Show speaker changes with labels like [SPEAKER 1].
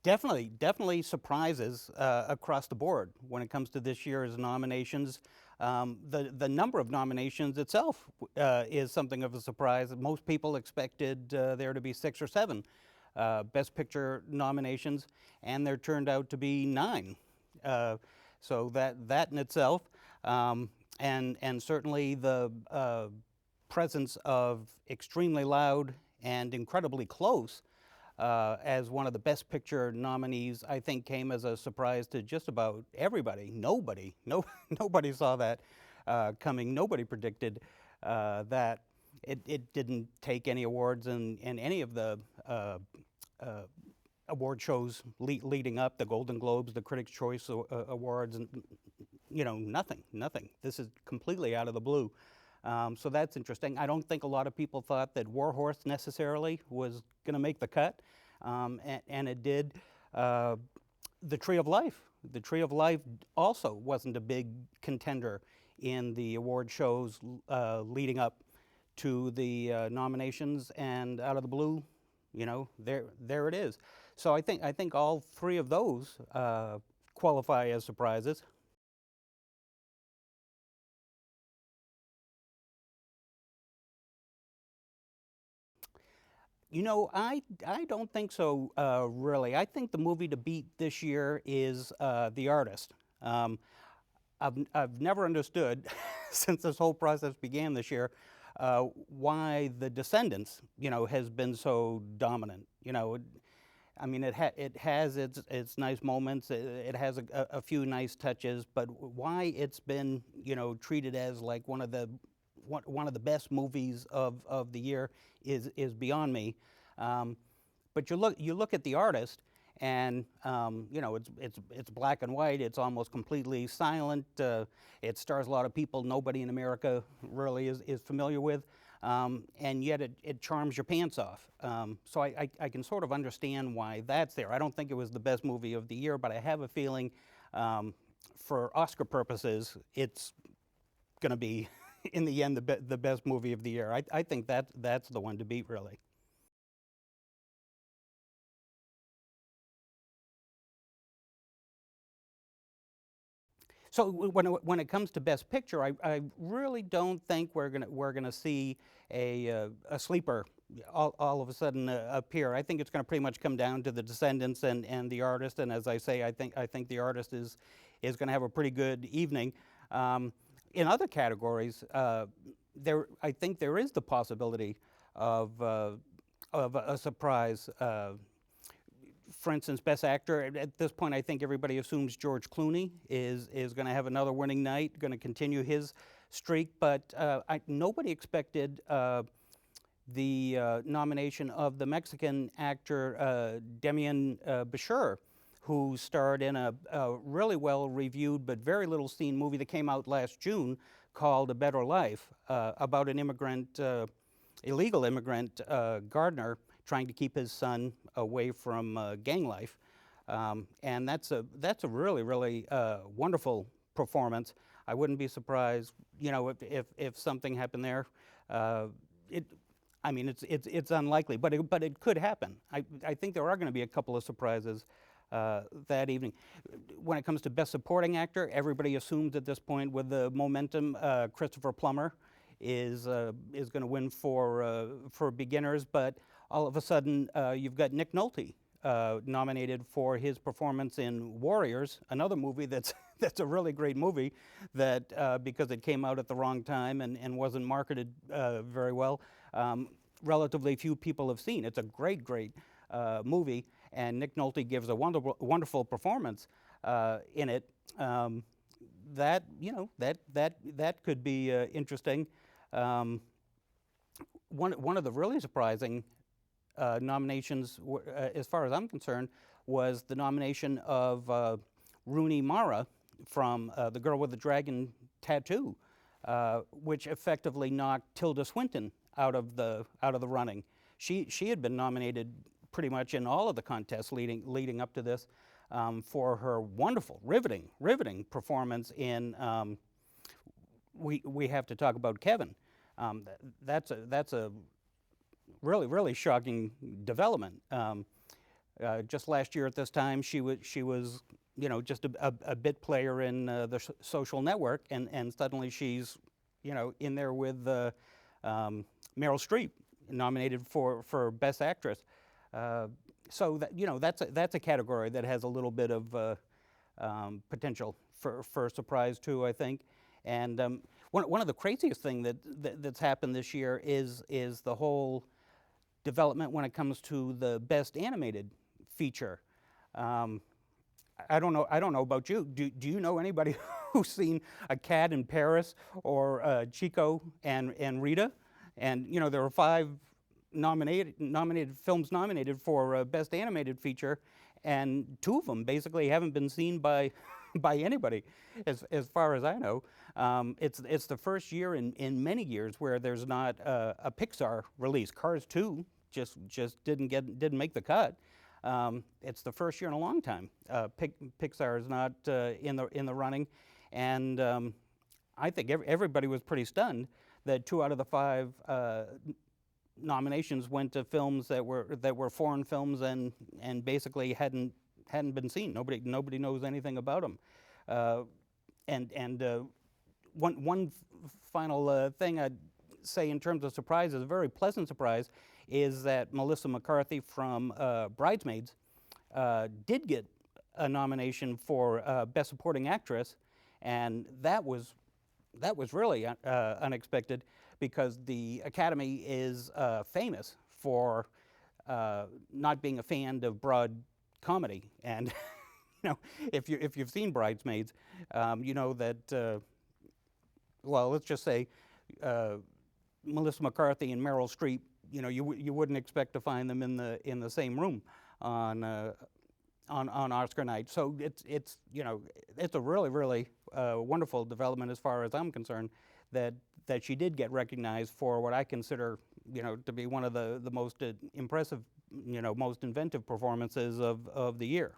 [SPEAKER 1] Definitely surprises across the board when it comes to this year's nominations. The number of nominations itself is something of a surprise. Most people expected there to be 6 or 7 Best Picture nominations, and there turned out to be 9. Uh, so that in itself, and certainly the presence of extremely loud and incredibly close as one of the Best Picture nominees, I think came as a surprise to just about everybody. Nobody saw that coming. Nobody predicted that. It didn't take any awards in any of the uh, award shows leading up, the Golden Globes, the Critics' Choice Awards, and nothing. This is completely out of the blue. So that's interesting. I don't think a lot of people thought that Warhorse necessarily was going to make the cut, and it did. The Tree of Life. The Tree of Life also wasn't a big contender in the award shows leading up to the nominations, and out of the blue, there it is. So I think all 3 of those qualify as surprises. I don't think so, really. I think the movie to beat this year is The Artist. Um, I've never understood, since this whole process began this year, why The Descendants, has been so dominant. I mean, it has its nice moments. It has a few nice touches, but why it's been treated as like one of the best movies of the year is beyond me. Um, but you look at The Artist, and it's black and white. It's almost completely silent. It stars a lot of people nobody in America really is familiar with, and yet it charms your pants off. So I can sort of understand why that's there. I don't think it was the best movie of the year, but I have a feeling, for Oscar purposes, it's going to be in the end the best movie of the year. I think that's the one to beat, really. So when it comes to Best Picture, I really don't think we're gonna see a sleeper all of a sudden appear. I think it's going to pretty much come down to The Descendants and The Artist. And as I say, I think The Artist is going to have a pretty good evening. In other categories, I think there is the possibility of a surprise. For instance, Best Actor, at this point, I think everybody assumes George Clooney is going to have another winning night, going to continue his streak, but nobody expected the nomination of the Mexican actor Demian Bichir, who starred in a really well-reviewed but very little-seen movie that came out last June called A Better Life, about an illegal immigrant gardener trying to keep his son away from gang life. And that's a really wonderful performance. I wouldn't be surprised, if something happened there. It, I mean, it's unlikely, but it could happen. I think there are going to be a couple of surprises that evening. When it comes to Best Supporting Actor, everybody assumes at this point, with the momentum, Christopher Plummer is going to win for Beginners, but all of a sudden you've got Nick Nolte nominated for his performance in Warriors, another movie that's that's a really great movie that because it came out at the wrong time and wasn't marketed very well, relatively few people have seen. It's a great movie, and Nick Nolte gives a wonderful performance in it. That could be interesting. Um, one of the really surprising nominations, as far as I'm concerned, was the nomination of Rooney Mara from The Girl with the Dragon Tattoo, which effectively knocked Tilda Swinton out of the running. She had been nominated pretty much in all of the contests leading up to this, for her wonderful, riveting performance in We Have to Talk About Kevin. That's a really shocking development. Just last year at this time, she was just a bit player in the Social Network, and suddenly she's in there with Meryl Streep, nominated for Best Actress. Uh, so that's a category that has a little bit of potential for a surprise too, I think. And one of the craziest thing that's happened this year is the whole development when it comes to the Best Animated Feature. Um, I don't know about you. Do you know anybody who's seen A Cat in Paris or Chico and Rita? And there were five nominated films nominated for Best Animated Feature, and two of them basically haven't been seen by by anybody, as far as I know. It's the first year in many years where there's not a Pixar release. Cars 2 just didn't make the cut. It's the first year in a long time. Pixar is not in the running, and I think everybody was pretty stunned that 2 out of the 5 nominations went to films that were foreign films and basically hadn't been seen. Nobody knows anything about them. One final thing I'd say in terms of surprises, a very pleasant surprise, is that Melissa McCarthy from Bridesmaids did get a nomination for Best Supporting Actress, and that was really unexpected, because the Academy is famous for not being a fan of broad comedy. And if you've seen Bridesmaids, you know that well, let's just say Melissa McCarthy and Meryl Streep. You wouldn't expect to find them in the same room on Oscar night. So it's a really wonderful development as far as I'm concerned, that she did get recognized for what I consider to be one of the most impressive, most inventive performances of the year.